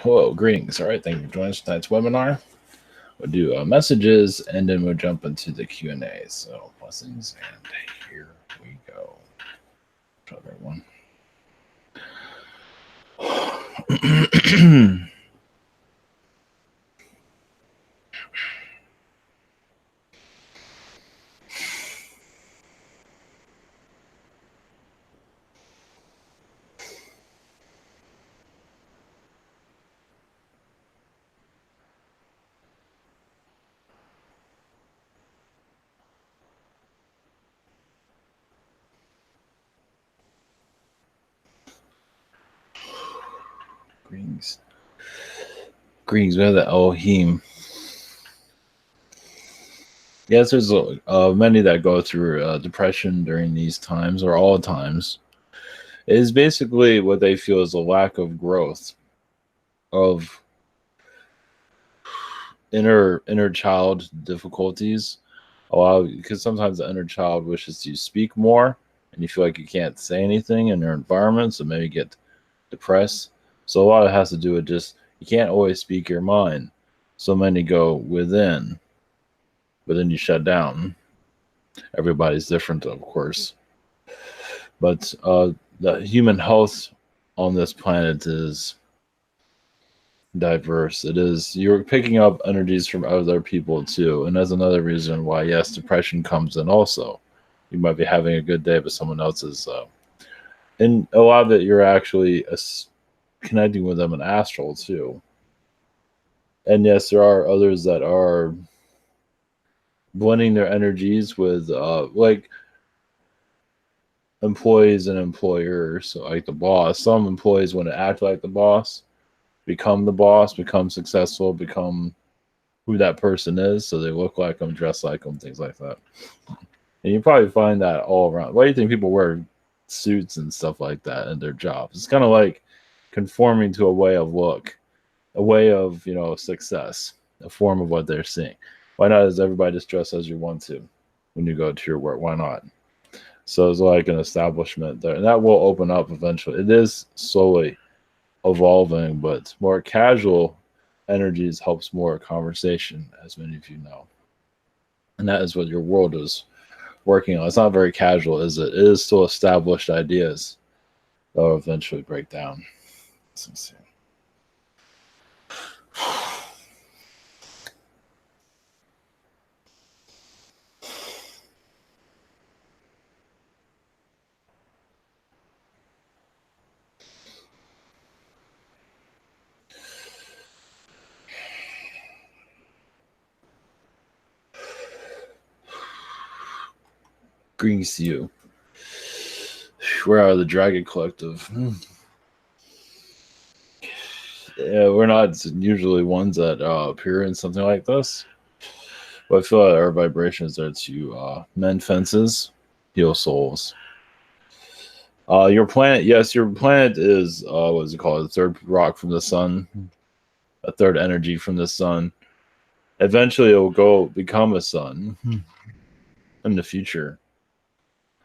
Hello, greetings. All right, thank you for joining us tonight's webinar. We'll do messages, and then we'll jump into the Q&A. So, blessings, and here we go. What's up, everyone? Greetings. Greetings, we have the Elohim. Yes, there's many that go through depression during these times, or all times. It is basically what they feel is a lack of growth, of inner child difficulties. Because sometimes the inner child wishes to speak more, and you feel like you can't say anything in your environment, so maybe get depressed. So a lot of it has to do with just you can't always speak your mind. So many go within, but then you shut down. Everybody's different, of course, but the human health on this planet is diverse. It is, you're picking up energies from other people too, and that's another reason why, yes, depression comes in also. You might be having a good day, but someone else is and a lot of it you're actually connecting with them in astral too. And yes, there are others that are blending their energies with like employees and employers. So like the boss, some employees want to act like the boss, become the boss, become successful, become who that person is, so they look like them, dress like them, things like that. And you probably find that all around. Why do you think people wear suits and stuff like that in their jobs? It's kind of like conforming to a way of look, a way of, success, a form of what they're seeing. Why not does everybody just dress as you want to when you go to your work? Why not? So it's like an establishment there, and that will open up eventually. It is slowly evolving, but more casual energies helps more conversation, as many of you know. And that is what your world is working on. It's not very casual, is it? It is still established ideas that will eventually break down. Let's see. Greetings to you. Where are the Dragon Collective? Yeah, we're not usually ones that appear in something like this. But I feel like our vibrations are to mend fences, heal souls. Your planet, yes, your planet is what is it called? The third rock from the sun, a third energy from the sun. Eventually, it will go become a sun in the future,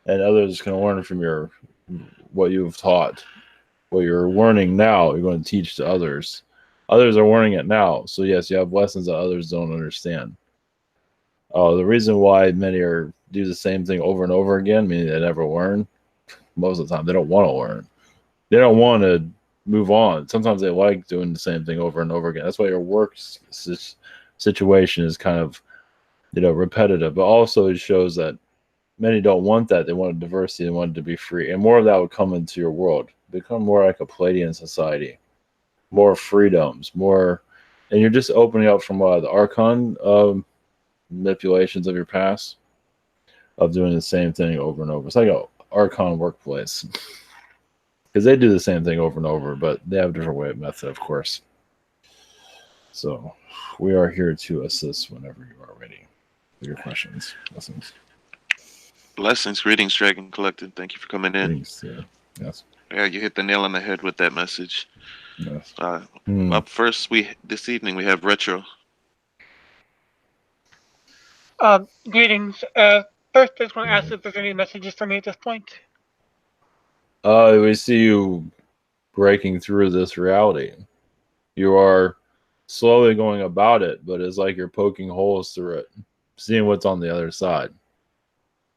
and others can learn from your what you've taught, what you're learning now. You're going to teach to others. Others are learning it now, so yes, you have lessons that others don't understand. The reason why many do the same thing over and over again, meaning they never learn, most of the time they don't want to learn. They don't want to move on. Sometimes they like doing the same thing over and over again. That's why your work situation is kind of, repetitive. But also it shows that many don't want that. They want diversity. They want it to be free. And more of that would come into your world. Become more like a Palladian society. More freedoms. More, and you're just opening up from the Archon manipulations of your past, of doing the same thing over and over. It's like an Archon workplace. Because they do the same thing over and over, but they have a different way of method, of course. So we are here to assist whenever you are ready with your questions. Blessings. Blessings, greetings, Dragon Collected. Thank you for coming in. Greetings. Yes. Yeah, you hit the nail on the head with that message. Yes. Up first, this evening we have Retro. Greetings. First, I just want to ask if there's any messages for me at this point. We see you breaking through this reality. You are slowly going about it, but it's like you're poking holes through it, seeing what's on the other side.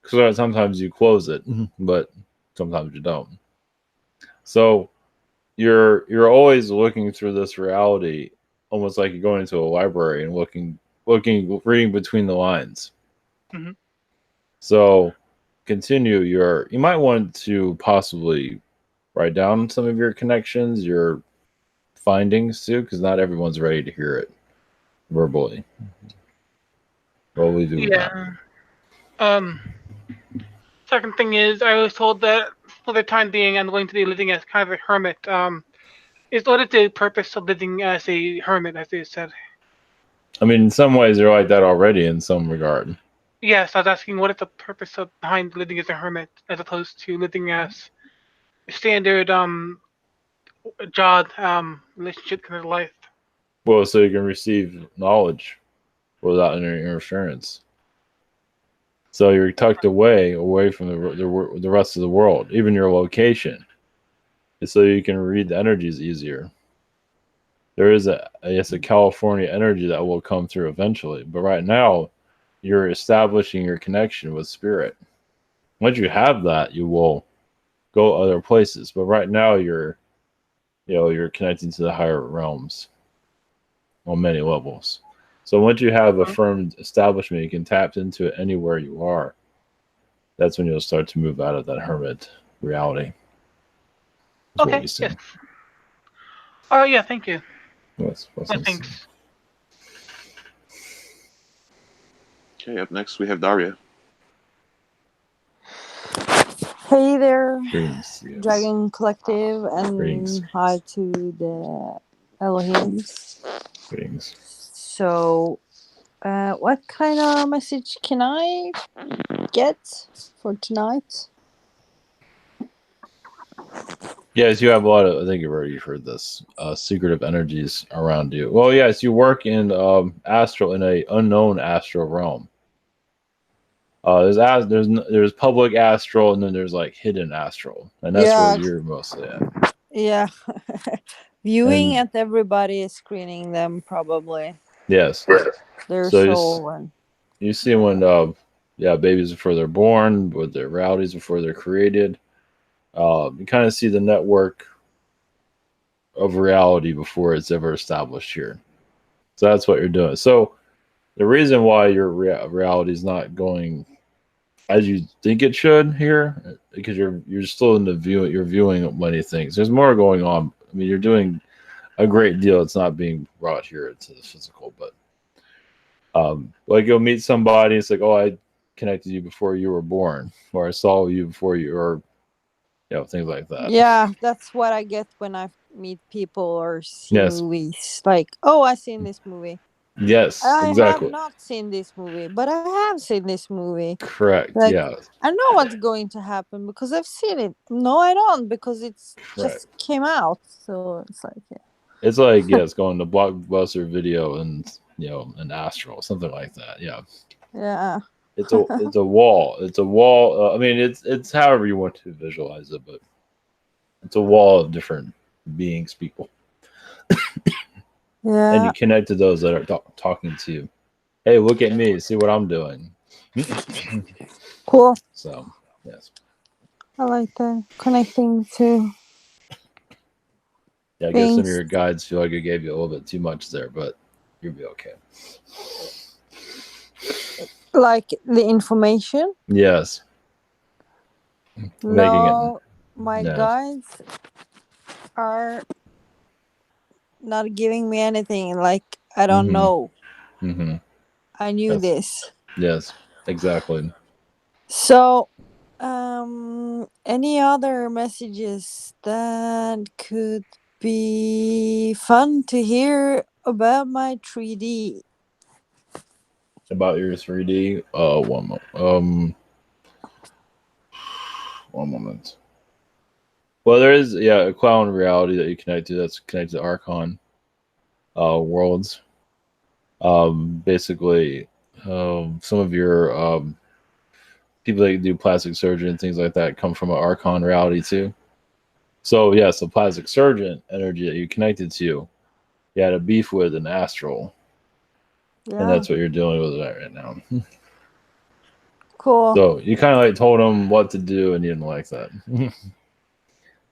Because sometimes you close it, but sometimes you don't. So you're always looking through this reality, almost like you're going into a library and reading between the lines. Mhm. So continue you might want to possibly write down some of your connections, your findings too, because not everyone's ready to hear it verbally. What will we do with that? Yeah. Second thing is, I was told that for the time being, I'm going to be living as kind of a hermit. Is what is the purpose of living as a hermit, as they said? I mean, in some ways, you're like that already in some regard. Yes, I was asking what is the purpose of behind living as a hermit, as opposed to living as a standard job relationship kind of life. Well, so you can receive knowledge without any interference. So you're tucked away from the rest of the world, even your location, so you can read the energies easier. There is a California energy that will come through eventually, but right now, you're establishing your connection with spirit. Once you have that, you will go other places. But right now, you're connecting to the higher realms on many levels. So once you have a firm establishment, you can tap into it anywhere you are. That's when you'll start to move out of that hermit reality. That's what Okay. we see. Yes. Oh yeah. Thank you. What's Thanks. Okay, up next we have Daria. Hey there, Greetings, yes. Dragon Collective, and Greetings. hi to the Elohims. Greetings. So, what kind of message can I get for tonight? Yes, you have a lot of. I think you've already heard this. Secretive energies around you. Well, yes, you work in astral in a unknown astral realm. There's public astral, and then there's like hidden astral, and that's where Yeah, you're mostly at. yeah. Viewing And at everybody, screening them probably. yes, Their so soul and you see when babies before they're born, with their realities before they're created. You kind of see the network of reality before it's ever established here. So that's what you're doing. So the reason why your reality is not going as you think it should here, because you're still in the view. You're viewing many things. There's more going on. I mean, you're doing a great deal. It's not being brought here into the physical, but like you'll meet somebody. It's like, oh, I connected you before you were born, or I saw you before you, or things like that. yeah, that's what I get when I meet people or see Yes. movies. Like, oh, I seen this movie. Yes, I have exactly. not seen this movie, but I have seen this movie. Correct. Like, Yeah. I know what's going to happen because I've seen it. No, I don't because it's Correct. just came out. So it's like, yeah. It's like it's going to Blockbuster Video and an Astral, something like that. Yeah. Yeah. It's a wall. It's a wall. I mean, it's however you want to visualize it, but it's a wall of different beings, people, Yeah. and you connect to those that are talking to you. Hey, look at me. See what I'm doing. Cool. So, yes. I like that. Connecting to Yeah, I guess some of things. your guides feel like I gave you a little bit too much there, but you'll be okay. Like the information. Yes. No, my Yeah. guides are not giving me anything. Like, I don't know. Mm-hmm. I knew Yes. this. Yes, exactly. So, any other messages that could be fun to hear about my 3D? About your 3D. One moment. Well, there is a clown reality that you connect to. That's connected to Archon worlds. Basically, some of your people that do plastic surgery and things like that come from an Archon reality too. So yes, the plastic surgeon energy that you connected to you had a beef with an astral, and Yeah. that's what you're dealing with right now. Cool. So you kind of like told him what to do, and he didn't like that.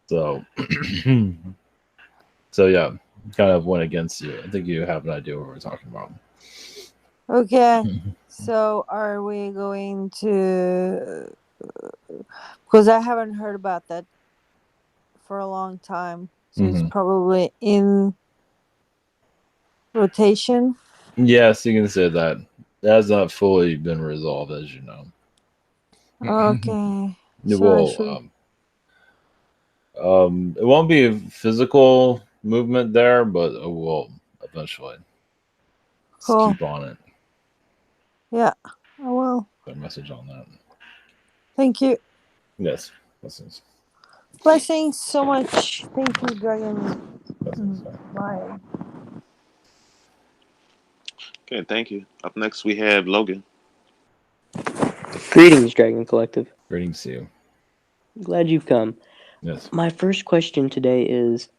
So, so yeah, kind of went against you. I think you have an idea what we're talking about. Okay. So are we going to? Because I haven't heard about that for a long time, so it's Mhm. probably in rotation. Yes, you can say that. That has not fully been resolved, as you know. Okay. It So I will. should. It won't be a physical movement there, but it will eventually. Just Cool. keep on it. Yeah. I will. Got a message on that. Thank you. Yes. Blessings. Blessings so much. Thank you, Dragon. Blessings. Bye. Okay, thank you. Up next, we have Logan. Greetings, Dragon Collective. Greetings to you. Glad you've come. Yes. My first question today is,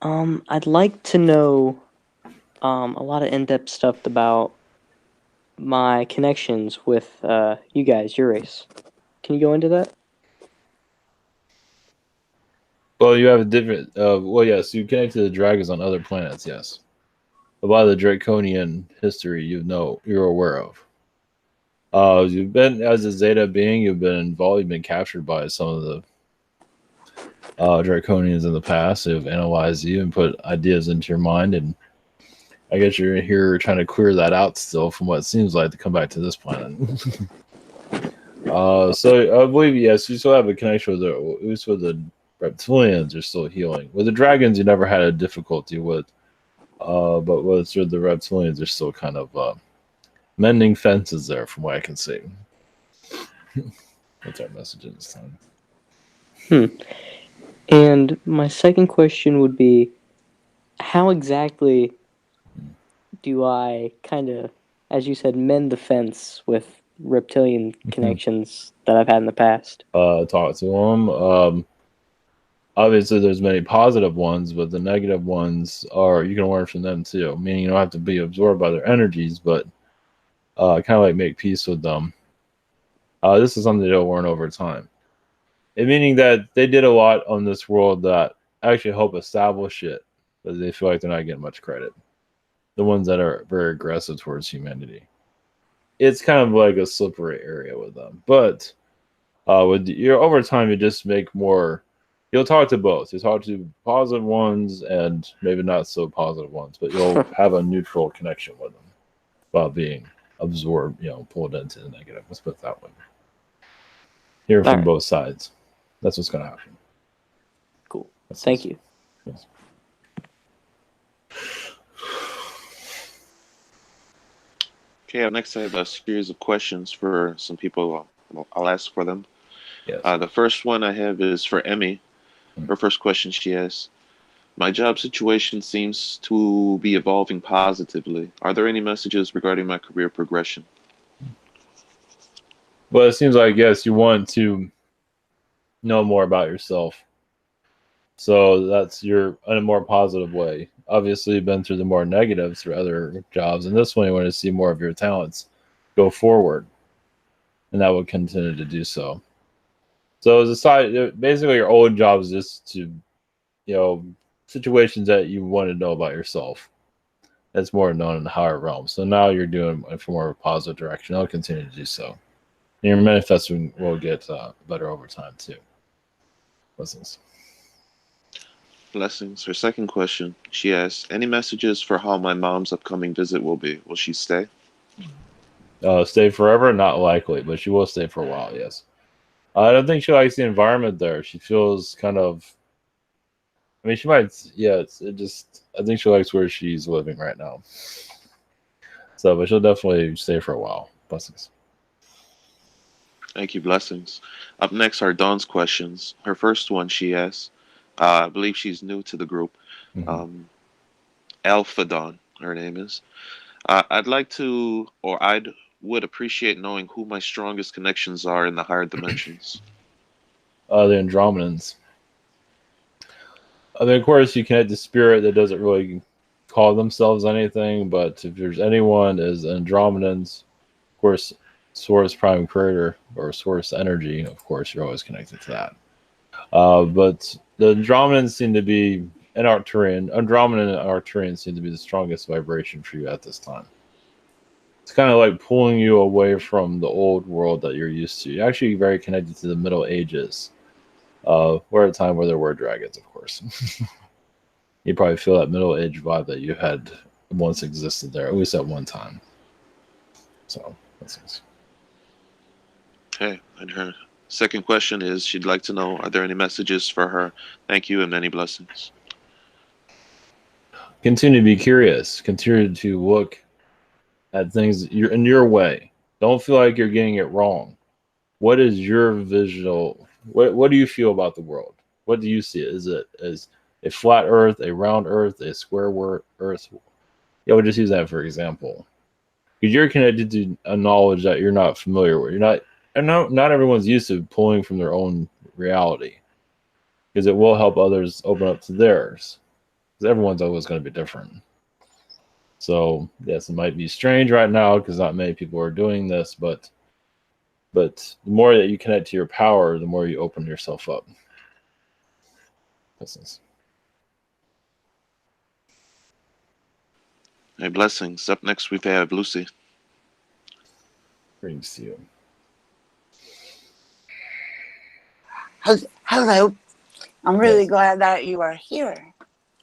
I'd like to know, a lot of in-depth stuff about my connections with, you guys, your race. Can you go into that? Well, you have a different. Well, yes, you connect to the dragons on other planets. Yes. A lot of the Draconian history you're aware of. You've been as a Zeta being. You've been involved. You've been captured by some of the Draconians in the past who have analyzed you and put ideas into your mind, and I guess you're here trying to clear that out still from what it seems like to come back to this planet. So I believe yes, you still have a connection with at least with the reptilians. You're still healing. With the dragons, you never had a difficulty with, but with sort of the reptilians, they're still kind of mending fences there, from what I can see. What's our message this time? And my second question would be, how exactly do I kind of, as you said, mend the fence with reptilian connections that I've had in the past? Talk to them. Obviously, there's many positive ones, but the negative ones are you can learn from them too. Meaning you don't have to be absorbed by their energies, but kind of like make peace with them. This is something they'll learn over time. And meaning that they did a lot on this world that actually help establish it, but they feel like they're not getting much credit. The ones that are very aggressive towards humanity. It's kind of like a slippery area with them. But with your over time, you just make more. You'll talk to both. You talk to positive ones and maybe not so positive ones, but you'll have a neutral connection with them while being absorbed, pulled into the negative. Let's put it that way. Hear from Alright. both sides. That's what's going to happen. Cool. Thank you. Yes. Okay, up next, I have a series of questions for some people. I'll ask for them. Yes. The first one I have is for Emmy. Her first question she asks, my job situation seems to be evolving positively. Are there any messages regarding my career progression? Well, it seems like, yes, you want to know more about yourself. So that's you're in a more positive way. Obviously, you've been through the more negatives through other jobs, and this one you want to see more of your talents go forward, and that will continue to do so. So as a side, basically, your old job is just to, situations that you want to know about yourself. That's more known in the higher realm. So now you're doing it for more of a positive direction. I'll continue to do so. And your manifesting will get better over time too. Blessings. Blessings. Her second question, she asks, any messages for how my mom's upcoming visit will be? Will she stay? Stay forever? Not likely, but she will stay for a while, yes. I don't think she likes the environment there. She feels kind of. I mean, she might. Yeah, I think she likes where she's living right now. So, but she'll definitely stay for a while. Blessings. Thank you. Blessings. Up next are Dawn's questions. Her first one, she asks, I believe she's new to the group. Mm-hmm. Alpha Dawn, her name is. I'd like to, or would appreciate knowing who my strongest connections are in the higher dimensions. The Andromedans. I mean, of course, you connect the spirit that doesn't really call themselves anything, but if there's anyone as Andromedans, of course, Source Prime Creator or Source Energy, of course, you're always connected to that. But the Andromedans seem to be Andromedan and Arcturian seem to be the strongest vibration for you at this time. It's kind of like pulling you away from the old world that you're used to. You're actually very connected to the Middle Ages. We're at a time where there were dragons, of course. You probably feel that Middle Age vibe that you had once existed there, at least at one time. So, that's nice. Okay, and her second question is she'd like to know, are there any messages for her? Thank you and many blessings. Continue to be curious. Continue to look at things in your way. Don't feel like you're getting it wrong. What is your visual? What do you feel about the world? What do you see? Is it as a flat Earth, a round Earth, a square Earth? Yeah, we'll just use that for example. Because you're connected to a knowledge that you're not familiar with. Not everyone's used to pulling from their own reality. Because it will help others open up to theirs. Because everyone's always going to be different. So, yes, it might be strange right now because not many people are doing this, but the more that you connect to your power, the more you open yourself up. Blessings. Hey, blessings. Up next, we have Lucy. Greetings to you. Hello. I'm really Yes. glad that you are here.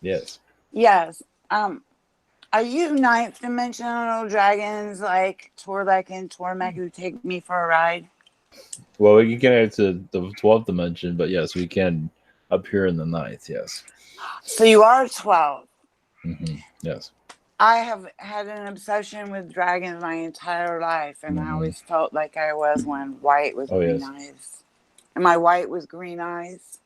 Yes. Yes. Are you ninth dimensional dragons like Torlek and Tormek who take me for a ride? Well, we can connect to the 12th dimension, but yes, we can appear in the 9th, yes. So you are 12. Yes. I have had an obsession with dragons my entire life, and I always felt like I was one, white with green eyes. And my white with green eyes.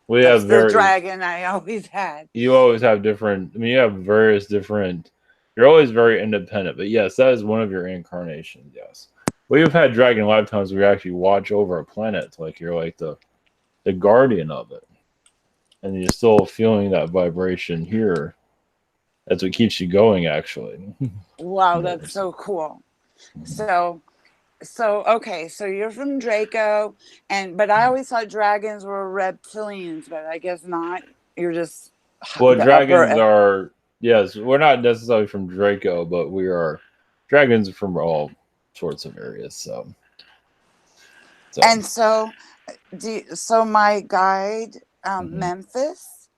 That's the dragon I always had. You always have different, you have various different, you're always very independent, but yes, that is one of your incarnations, yes. Well, you've had dragon lifetimes where you actually watch over a planet, like you're like the guardian of it. And you're still feeling that vibration here. That's what keeps you going, actually. Wow, that's so cool. So okay, so you're from Draco, but I always thought dragons were reptilians, but I guess not. You're just well, dragons are, yes, we're not necessarily from Draco, but we are dragons from all sorts of areas. So. And so my guide, Memphis,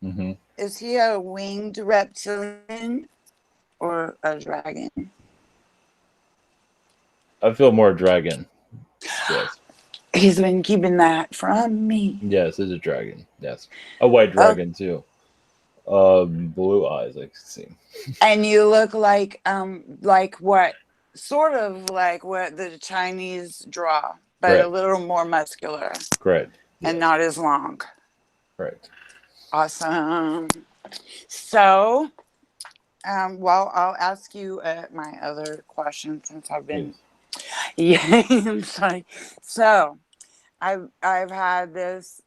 is he a winged reptilian or a dragon? I feel more dragon. Yes. He's been keeping that from me. Yes, it's a dragon. Yes. A white dragon too. Blue eyes, I can see. And you look like what? Sort of like what the Chinese draw, but Correct. a little more muscular. Correct. And not as long. Correct. Awesome. So, well, I'll ask you my other question since I've been. Yeah, I'm sorry. So, I've had this.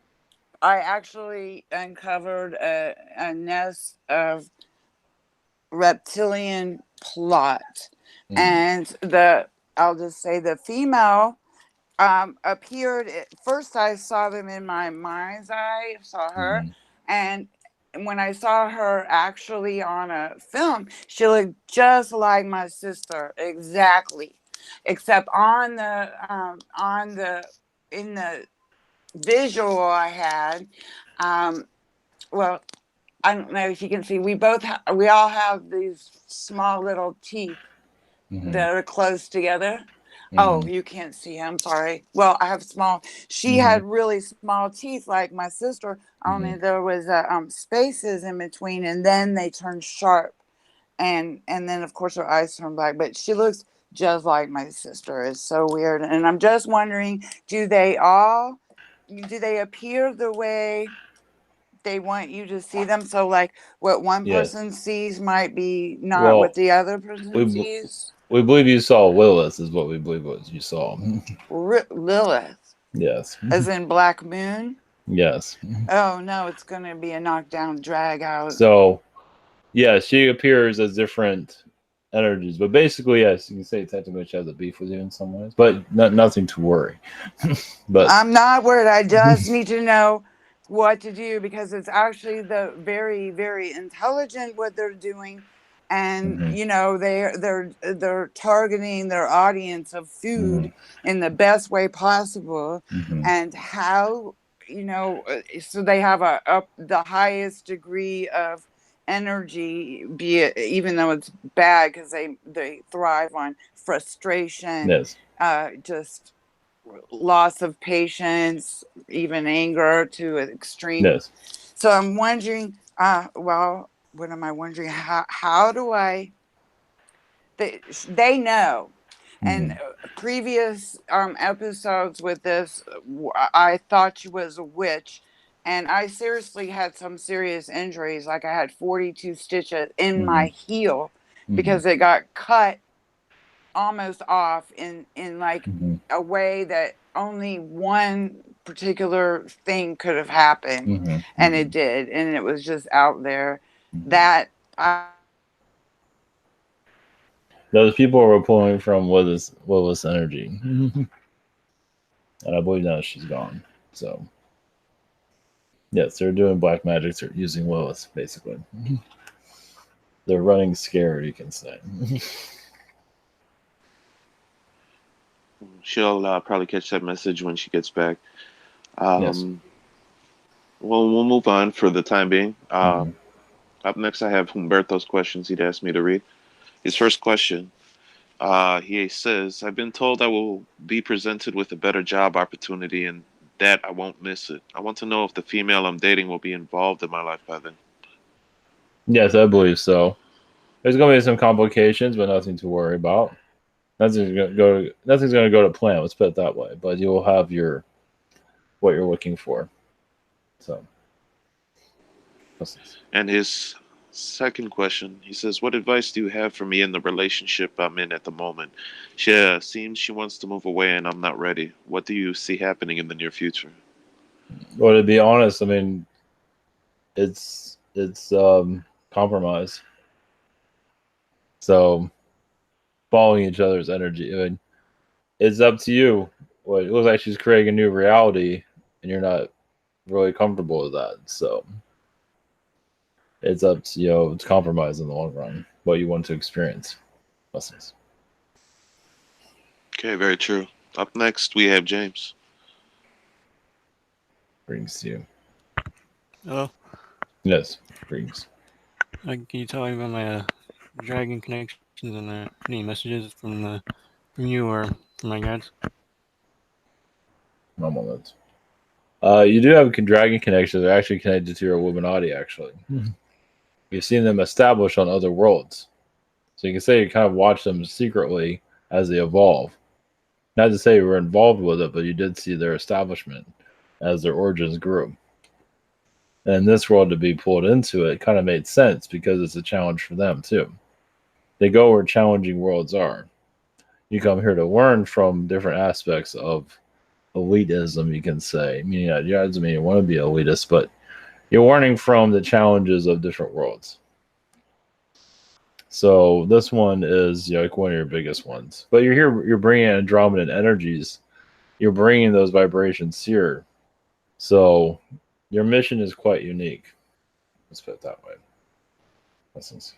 I actually uncovered a nest of reptilian plot, and I'll just say the female appeared. First, I saw them in my mind's eye. Saw her, and when I saw her actually on a film, she looked just like my sister, exactly, except in the visual I had. Well, I don't know if you can see. We all have these small little teeth that are close together. Oh, you can't see. I'm sorry. Well, I have small. She had really small teeth like my sister. Only there was spaces in between, and then they turned sharp, and then of course her eyes turned black. But she looks just like my sister. It's so weird, and I'm just wondering: do they appear the way they want you to see them? So, like, what one person sees might be not what the other person sees. We believe you saw Lilith, is what we believe was you saw. Lilith? Yes. As in Black Moon? Yes. Oh, no, it's going to be a knockdown, drag out. So, Yeah, she appears as different energies, but basically, yes, you can say technically she has a beef with you in some ways, but nothing to worry. But I'm not worried. I just need to know what to do because it's actually the very, very intelligent what they're doing, and Mhm. you know they're targeting their audience of food in the best way possible, and how so they have the highest degree of energy, be it even though it's bad because they thrive on frustration, yes, just loss of patience, even anger to an extreme. yes, So I'm wondering, well, what am I wondering? How do I? They know. And previous episodes with this, I thought she was a witch, and I seriously had some serious injuries. Like I had 42 stitches in my heel because it got cut almost off in like a way that only one particular thing could have happened, and it did, and it was just out there that those people were pulling from Willis energy, and I believe now she's gone. So yes, they're doing black magic. They're using Willis basically. They're running scared, you can say. She'll probably catch that message when she gets back. Yes. Well, we'll move on for the time being. Up next, I have Humberto's questions he'd asked me to read. His first question, he says, I've been told I will be presented with a better job opportunity and that I won't miss it. I want to know if the female I'm dating will be involved in my life by then. Yes, I believe so. There's going to be some complications, but nothing to worry about. Nothing's going to go to plan. Let's put it that way. But you will have what you're looking for. So. And his second question, he says, what advice do you have for me in the relationship I'm in at the moment? She seems she wants to move away and I'm not ready. What do you see happening in the near future? Well, to be honest, I mean, it's compromise. So following each other's energy. I mean, it's up to you. Well, it looks like she's creating a new reality, and you're not really comfortable with that. So it's up to it's compromise in the long run. What you want to experience. Blessings. Okay, very true. Up next, we have James. Brings you. Hello. Yes, brings. Can you tell me about my dragon connections and any messages from you or from my guides? One moment. You do have a dragon connection. They're actually connected to your Illuminati, actually. You've seen them established on other worlds. So you can say you kind of watch them secretly as they evolve. Not to say you were involved with it, but you did see their establishment as their origins grew. And this world to be pulled into it kind of made sense because it's a challenge for them too. They go where challenging worlds are. You come here to learn from different aspects of elitism, you can say. Meaning that doesn't mean you want to be elitist, but you're learning from the challenges of different worlds. So this one is like one of your biggest ones. But you're bringing Andromedan energies. You're bringing those vibrations here. So your mission is quite unique. Let's put it that way. Lessons.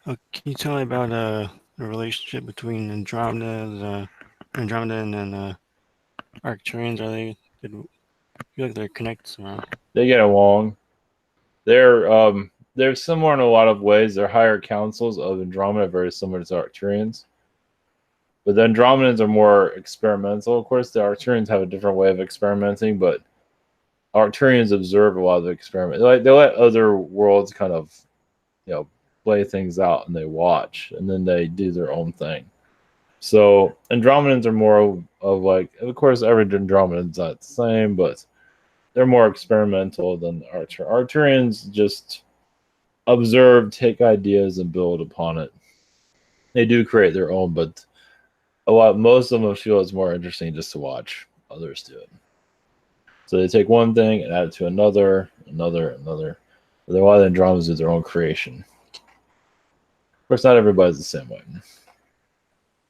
Can you tell me about the relationship between Andromeda and Arcturians? Are they? I feel like they're connected somehow. They get along. They're similar in a lot of ways. They're higher councils of Andromeda, very similar to Arcturians. But the Andromedans are more experimental. Of course, the Arcturians have a different way of experimenting, but Arcturians observe a lot of the experiment. They let other worlds kind of, play things out, and they watch, and then they do their own thing. So Andromedans are more of like, of course, every Andromedan's not the same, but they're more experimental than Arcturians just observe, take ideas, and build upon it. They do create their own, but most of them feel it's more interesting just to watch others do it. So they take one thing and add it to another. But a lot of Andromedans do their own creation. Of course, not everybody's the same way.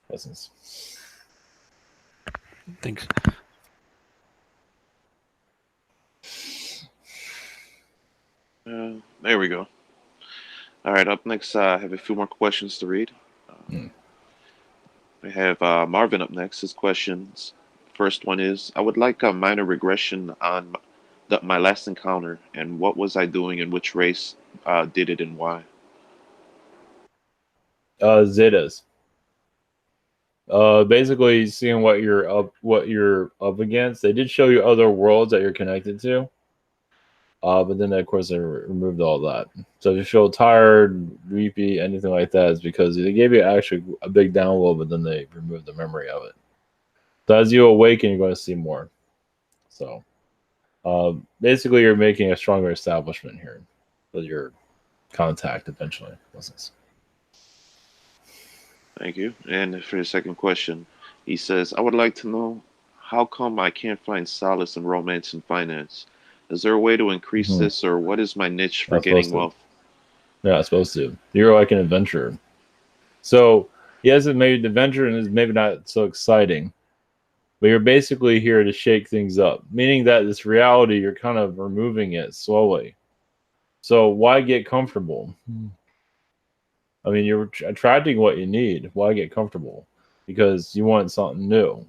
Lessons. Thanks. There we go. All right, up next, I have a few more questions to read. We have Marvin up next. His questions. First one is, I would like a minor regression on my last encounter and what was I doing and which race did it and why. Zetas. Basically seeing what you're up against. They did show you other worlds that you're connected to. But then of course they removed all that. So if you feel tired, weepy, anything like that, it's because they gave you actually a big download, but then they removed the memory of it. So as you awaken, you're going to see more. So basically you're making a stronger establishment here with your contact eventually. Thank you. And for his second question, he says, I would like to know how come I can't find solace in romance and finance? Is there a way to increase this, or what is my niche for gaining wealth? Yeah, it's supposed to. You're like an adventurer. So, yes, it maybe the adventure is maybe not so exciting, but you're basically here to shake things up, meaning that this reality, you're kind of removing it slowly. So why get comfortable? I mean, you're attracting what you need. Why get comfortable? Because you want something new.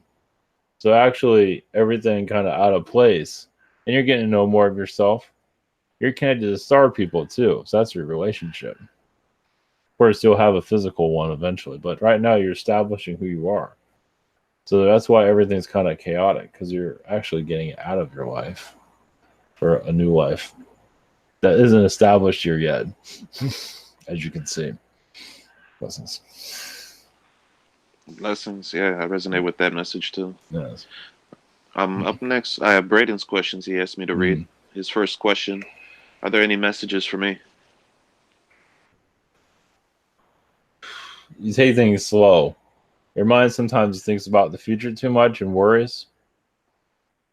So actually, everything kind of out of place, and you're getting to know more of yourself. You're connected to star people too, so that's your relationship. Of course, you'll have a physical one eventually, but right now you're establishing who you are. So that's why everything's kind of chaotic, because you're actually getting it out of your life for a new life that isn't established here yet, as you can see. Blessings. Blessings. Yeah, I resonate with that message too. Yes. Up next, I have Braden's questions he asked me to read. His first question, are there any messages for me? You take things slow. Your mind sometimes thinks about the future too much and worries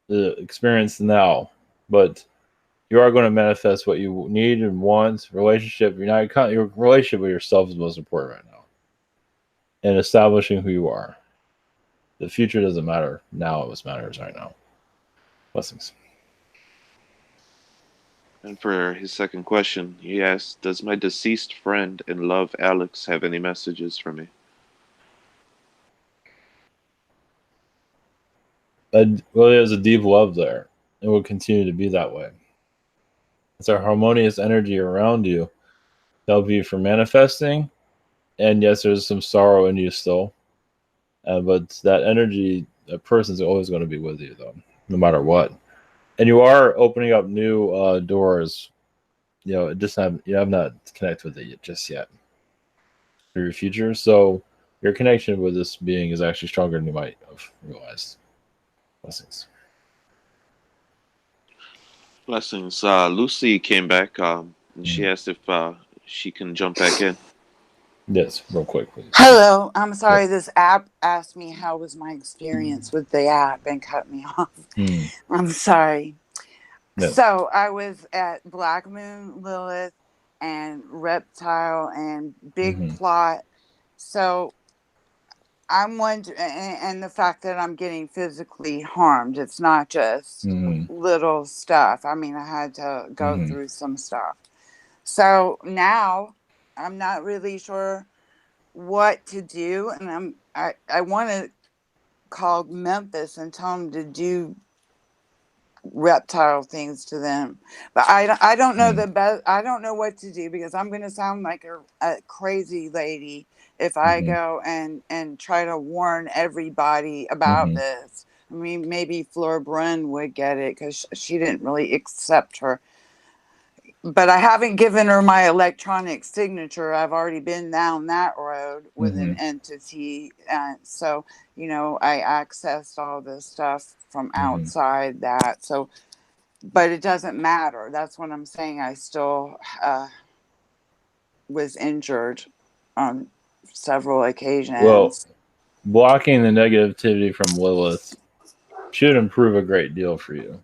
the experience now, but you are going to manifest what you need and want. Relationship, your relationship with yourself is most important right now, and establishing who you are. The future doesn't matter now; what matters right now. Blessings. And for his second question, he asked, does my deceased friend in love, Alex, have any messages for me? Well, there's a deep love there. It will continue to be that way. It's a harmonious energy around you. That'll be for manifesting. And yes, there's some sorrow in you still. But that energy, that person's always going to be with you, though, no matter what. And you are opening up new doors. You have not connected with it just yet for your future. So your connection with this being is actually stronger than you might have realized. Blessings. Blessings. Lucy came back and she asked if she can jump back in. Yes, real quick, please. Hello. I'm sorry. This app asked me how was my experience with the app and cut me off. I'm sorry. Yes. So I was at Black Moon, Lilith, and Reptile and Big Plot. So I'm wondering, and the fact that I'm getting physically harmed, it's not just little stuff. I mean, I had to go through some stuff. So now I'm not really sure what to do. And I want to call Memphis and tell them to do reptile things to them, but I don't know the best. I don't know what to do because I'm going to sound like a crazy lady if I go and try to warn everybody about this. I mean, maybe Flora Brun would get it because she didn't really accept her, but I haven't given her my electronic signature. I've already been down that road with an entity, so I accessed all this stuff from outside that. So, but it doesn't matter. That's what I'm saying. I still was injured on several occasions. Well, blocking the negativity from Lilith should improve a great deal for you.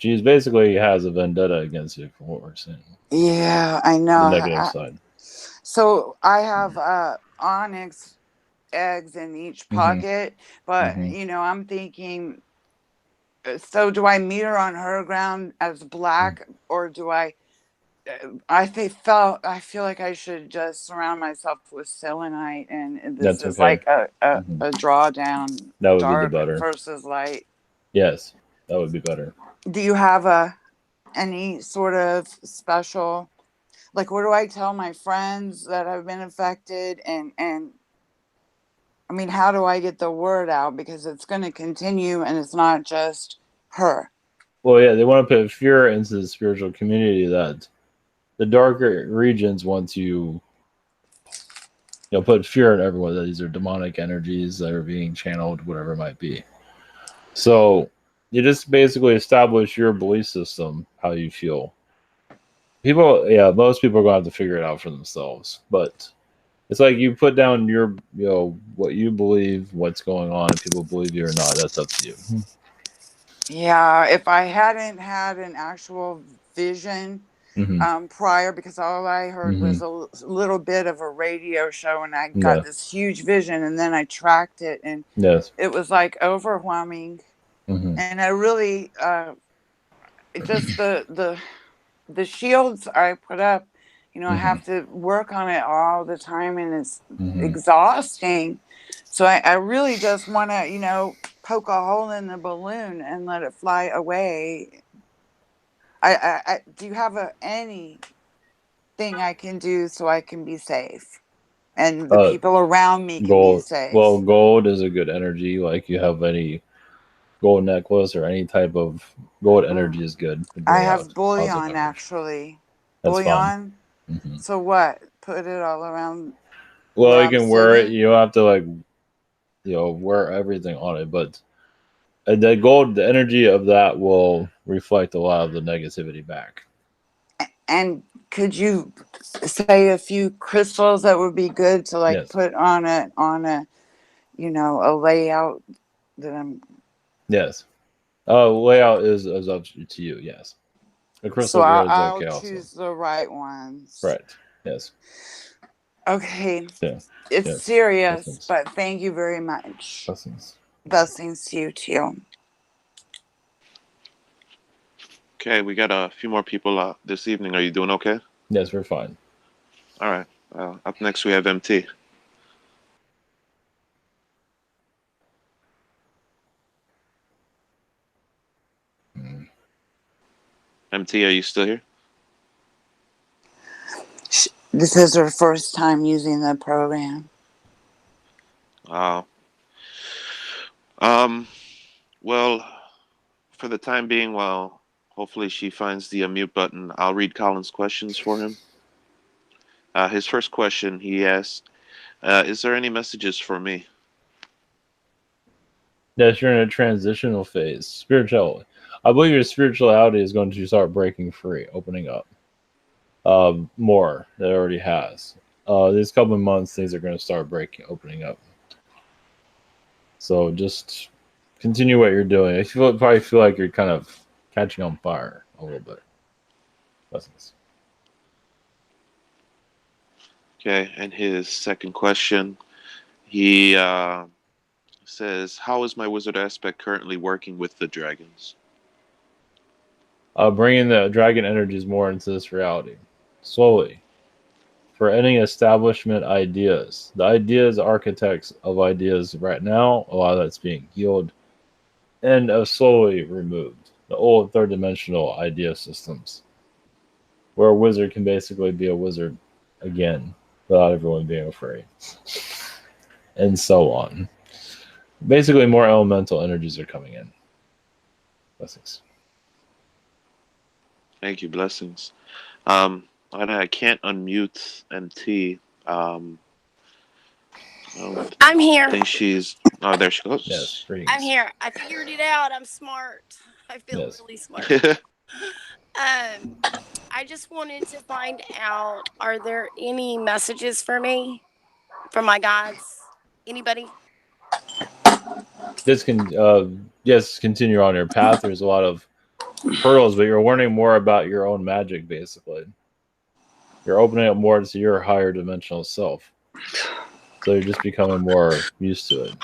She's basically has a vendetta against you, from what we're seeing. Yeah, I The know. negative side. So I have onyx eggs in each pocket, but I'm thinking. So do I meet her on her ground as black, or do I? I feel like I should just surround myself with selenite, and this That's is okay. like a drawdown, That would be the dark better. versus light. Yes, that would be better. Do you have any sort of special, like, what do I tell my friends that have been affected, and I mean, how do I get the word out, because it's going to continue and it's not just her. Well, yeah, they want to put fear into the spiritual community that the darker regions want to, put fear in everyone that these are demonic energies that are being channeled, whatever it might be. So you just basically establish your belief system, how you feel. Most people are going to have to figure it out for themselves. But it's like you put down your, what you believe, what's going on, if people believe you or not, that's up to you. Yeah, if I hadn't had an actual vision prior, because all I heard was a little bit of a radio show, and I got this huge vision, and then I tracked it, and it was like overwhelming. And I really just the shields I put up, I have to work on it all the time, and it's exhausting. So I really just want to, poke a hole in the balloon and let it fly away. Do you have anything I can do so I can be safe, and the people around me can be safe? Well, gold is a good energy. Like, you have any gold necklace or any type of gold energy is good. I have bullion, actually. That's bullion. So what? Put it all around. Well, you can wear it. You don't have to wear everything on it, but the gold, the energy of that will reflect a lot of the negativity back. And could you say a few crystals that would be good to put on a a layout that I'm? Yes. Layout is up to you. Yes. The crystal so is I'll okay choose the right ones. Right. Yes. Okay. Yeah. It's serious, but thank you very much. Blessings. Blessings to you too. Okay, we got a few more people this evening. Are you doing okay? Yes, we're fine. All right. Up next, we have MT. MT, are you still here? This is her first time using the program. Well, for the time being, hopefully she finds the unmute button. I'll read Colin's questions for him. His first question, he asked, is there any messages for me? Yes, you're in a transitional phase. Spirituality. I believe your spirituality is going to start breaking free, opening up. More than it already has. These couple of months, things are going to start opening up. So just continue what you're doing. I probably feel like you're kind of catching on fire a little bit. Blessings. Okay, and his second question, he says, how is my wizard aspect currently working with the dragons? Bringing the dragon energies more into this reality. Slowly. For any establishment ideas. The ideas, architects of ideas right now, a lot of that's being healed and slowly removed. The old third dimensional idea systems. Where a wizard can basically be a wizard again without everyone being afraid. And so on. Basically, more elemental energies are coming in. Blessings. Thank you, blessings. I can't unmute MT. I'm here. I think she's. Oh, there she goes. Yes, I'm here. I figured it out. I'm smart. I feel really smart. I just wanted to find out: are there any messages for me from my gods? Anybody? This can yes, continue on your path. There's a lot of portals, but you're learning more about your own magic, basically. You're opening up more to your higher dimensional self. So you're just becoming more used to it.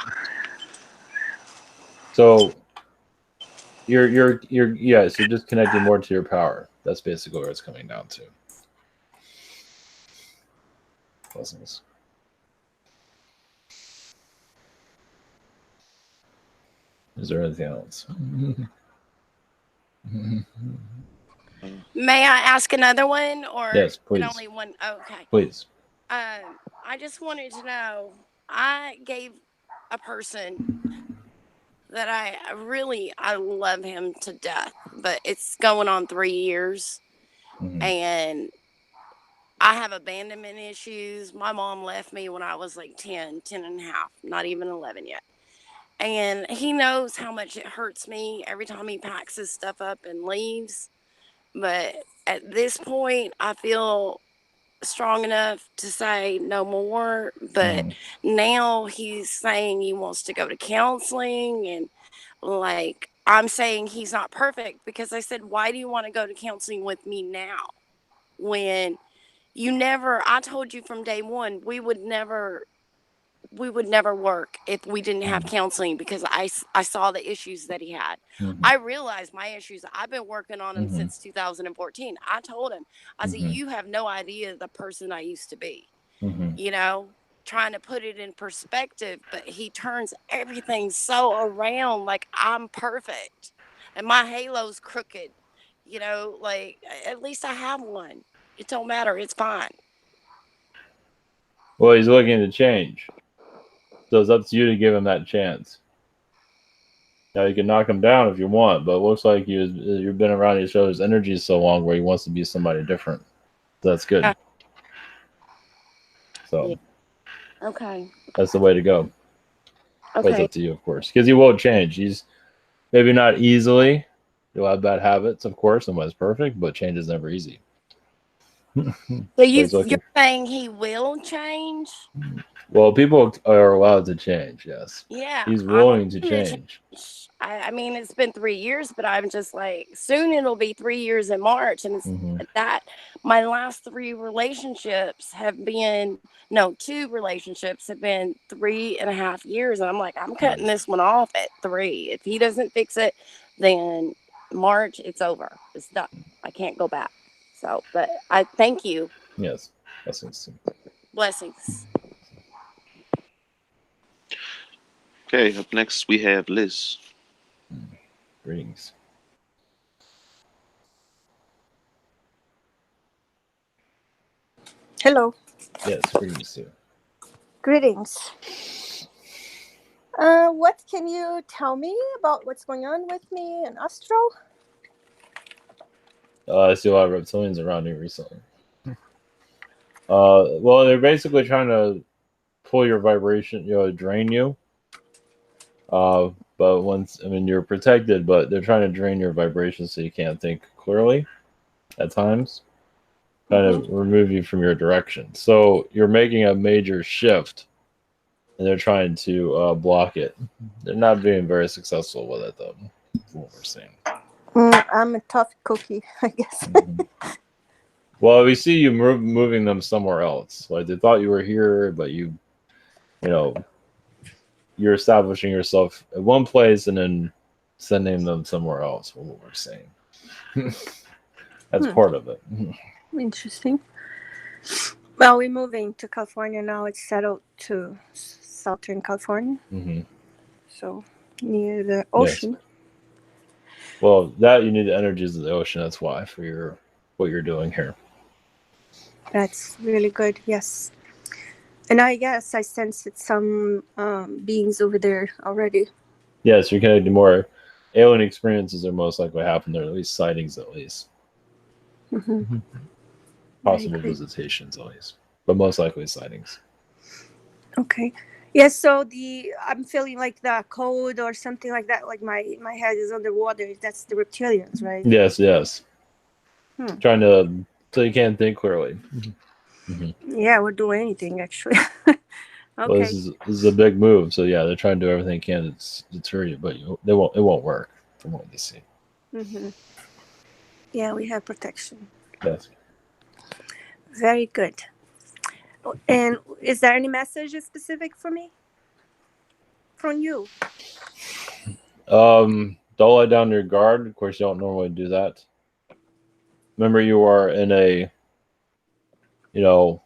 So you're just connecting more to your power. That's basically where it's coming down to. Blessings. Is there anything else? May I ask another one, or Yes, please. only one? Okay. Please. I just wanted to know. I gave a person that I love him to death, but it's going on 3 years, and I have abandonment issues. My mom left me when I was like 10 and a half, not even 11 yet. And he knows how much it hurts me every time he packs his stuff up and leaves. But at this point, I feel strong enough to say no more. But now he's saying he wants to go to counseling. And like, I'm saying he's not perfect, because I said, why do you want to go to counseling with me now? When I told you from day one, we would never work if we didn't have counseling, because I saw the issues that he had. I realized my issues. I've been working on them since 2014. I told him, I said, you have no idea the person I used to be, trying to put it in perspective, but he turns everything so around, like I'm perfect and my halo's crooked, like at least I have one. It don't matter. It's fine. Well, he's looking to change. So it's up to you to give him that chance. Now, you can knock him down if you want, but it looks like you've been around each other's energy so long where he wants to be somebody different. So that's good. So, okay. That's the way to go. Okay. But it's up to you, of course. Because he will change. He's maybe not easily. He'll have bad habits, of course. Nobody's perfect, but change is never easy. So you're saying he will change? Well, people are allowed to change, yes. Yeah. He's willing to change. I mean, it's been 3 years, but I'm just like, soon it'll be 3 years in March. And it's that my last 3 relationships have been, 2 relationships have been 3.5 years. And I'm like, I'm cutting this one off at 3. If he doesn't fix it, then March, it's over. It's done. I can't go back. So, but I thank you. Yes. Blessings. Blessings. Okay, up next we have Liz. Greetings. Hello. Yes, greetings too. Greetings. What can you tell me about what's going on with me in Astro? I see a lot of reptilians around here recently. Well, they're basically trying to pull your vibration, drain you. But you're protected, but they're trying to drain your vibration so you can't think clearly at times. Kind of remove you from your direction. So you're making a major shift, and they're trying to block it. They're not being very successful with it, though. That's what we're saying. I'm a tough cookie, I guess. Well, we see you moving them somewhere else. Like they thought you were here, but you're establishing yourself at one place and then sending them somewhere else. What we're saying. That's part of it. Interesting. Well, we're moving to California now. It's settled to Southern California. So near the ocean. Yes. Well, that you need the energies of the ocean. That's why for what you're doing here. That's really good. Yes. And I guess I sensed some beings over there already. Yes, you're connected more. Alien experiences are most likely happen there, at least sightings, at least. Possible visitations, at least. But most likely sightings. Okay. Yes, so I'm feeling like the cold or something like that, like my head is underwater. That's the reptilians, right? Yes. Trying to, so you can't think clearly. Yeah, we'll do anything, actually. Okay. Well, this is a big move, so yeah, they're trying to do everything they can to deter you, but it won't work from what you see. Yeah, we have protection. Yes. Very good. And is there any message specific for me? From you? Don't let down your guard. Of course, you don't normally do that. Remember, you are in a, you're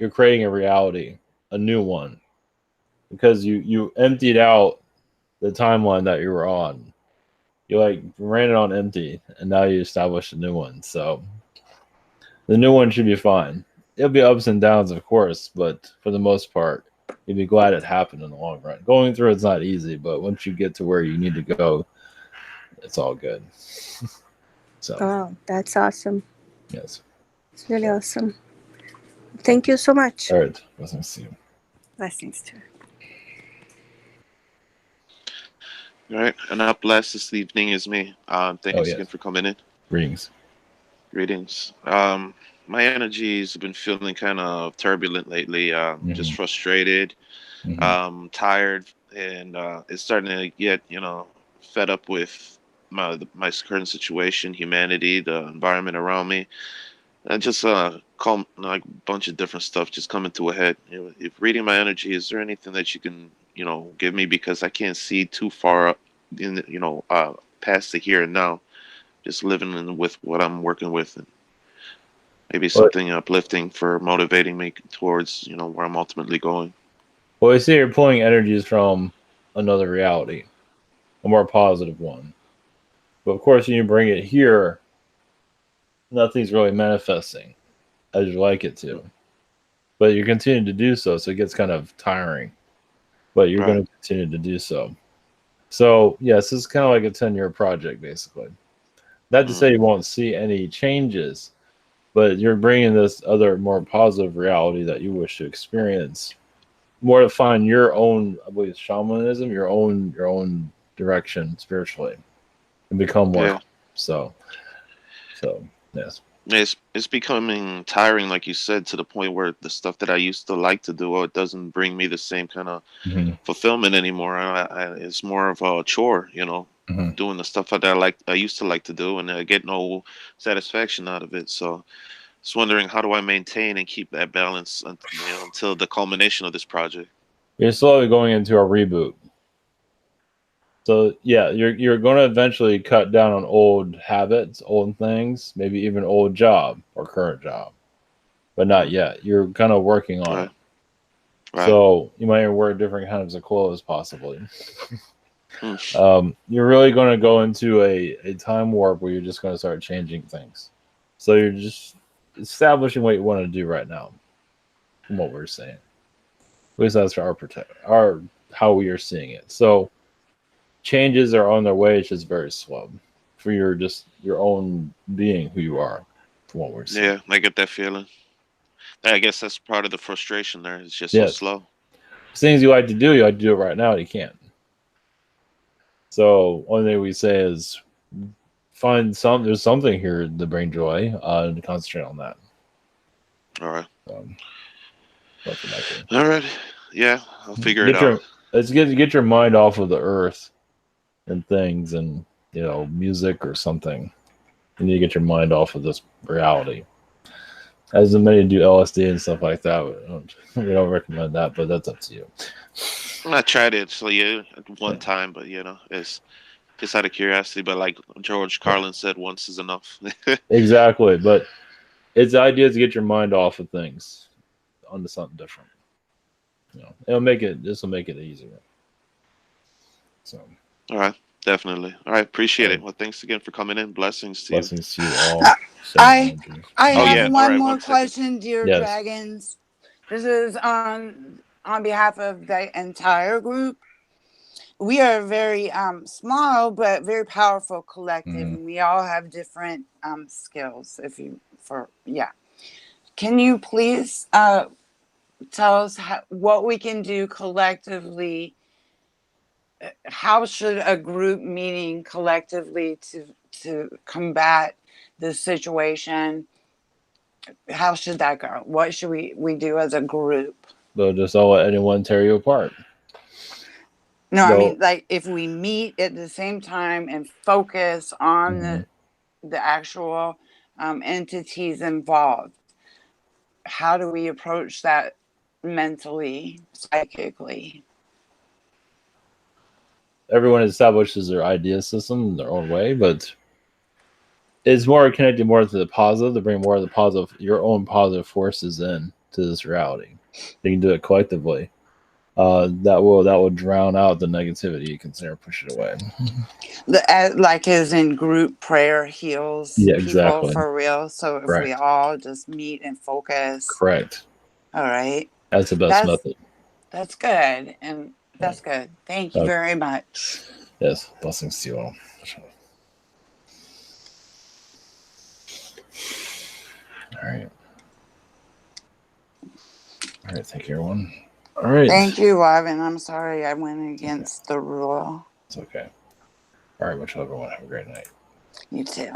creating a reality, a new one, because you emptied out the timeline that you were on. You ran it on empty, and now you established a new one. So the new one should be fine. It'll be ups and downs, of course, but for the most part, you'll be glad it happened in the long run. Going through it's not easy, but once you get to where you need to go, it's all good. So. Oh, that's awesome. Yes. It's really awesome. Thank you so much. All right. Blessings to you. Blessings too. All right, and up last this evening is me. Thanks again for coming in. Greetings. My energies have been feeling kind of turbulent lately. Just frustrated, tired, and it's starting to get fed up with my current situation, humanity, the environment around me, and just like a bunch of different stuff just coming to a head. If reading my energy, is there anything that you can give me, because I can't see too far in past the here and now, just living with what I'm working with, and maybe something uplifting for motivating me towards where I'm ultimately going. Well, I see you're pulling energies from another reality, a more positive one. But of course, when you bring it here, nothing's really manifesting as you like it to. But you continue to do so it gets kind of tiring. But you're going to continue to do so. So, yes, this is kind of like a 10-year project, basically. Not to say you won't see any changes, but you're bringing this other, more positive reality that you wish to experience, more to find your own, I believe, shamanism, your own direction spiritually, and become more. So, yes. It's becoming tiring, like you said, to the point where the stuff that I used to like to do, it doesn't bring me the same kind of fulfillment anymore. It's more of a chore, doing the stuff that I used to like to do, and I get no satisfaction out of it. So, just wondering, how do I maintain and keep that balance until the culmination of this project? You're slowly going into a reboot. So yeah, you're going to eventually cut down on old habits, old things, maybe even old job or current job, but not yet. You're kind of working on it. Right. So you might even wear different kinds of clothes, possibly. You're really going to go into a time warp where you're just going to start changing things. So you're just establishing what you want to do right now, from what we're saying. At least that's our how we are seeing it. So changes are on their way. It's just very slow for your own being, who you are, from what we're seeing. Yeah, I get that feeling. I guess that's part of the frustration there. It's just so slow. Things you like to do it right now, and you can't. So one thing we say is there's something here to bring joy, and concentrate on that. All right. All right. Yeah, I'll figure it out. Let's get your mind off of the earth and things, and music or something. You need to get your mind off of this reality. As many do LSD and stuff like that. We don't recommend that, but that's up to you. I tried it one time, but it's just out of curiosity. But like George Carlin said, once is enough. Exactly, but it's the idea to get your mind off of things onto something different. This will make it easier. So. All right, definitely. All right, appreciate it. Well, thanks again for coming in. Blessings to you. Blessings to you all. I have one more question, dear dragons. This is on behalf of the entire group. We are a very small but very powerful collective, and we all have different skills. Can you please tell us what we can do collectively? How should a group meeting collectively to combat this situation? How should that go? What should we do as a group? They'll just all let anyone tear you apart. No, I mean, like, if we meet at the same time and focus on the actual entities involved. How do we approach that mentally, psychically? Everyone establishes their idea system in their own way, but it's more connected more to the positive, to bring more of the positive, your own positive forces in to this reality. You can do it collectively. That will drown out the negativity. You can push it away. Like as in group prayer heals Yeah, people exactly. for real. So if we all just meet and focus. Correct. All right. That's the best method. That's good. And that's good. Thank you very much. Yes. Blessings to you all. All right. All right. Thank you, everyone. All right. Thank you, Ivan. I'm sorry I went against the rule. It's okay. All right. Much love, everyone. Have a great night. You too.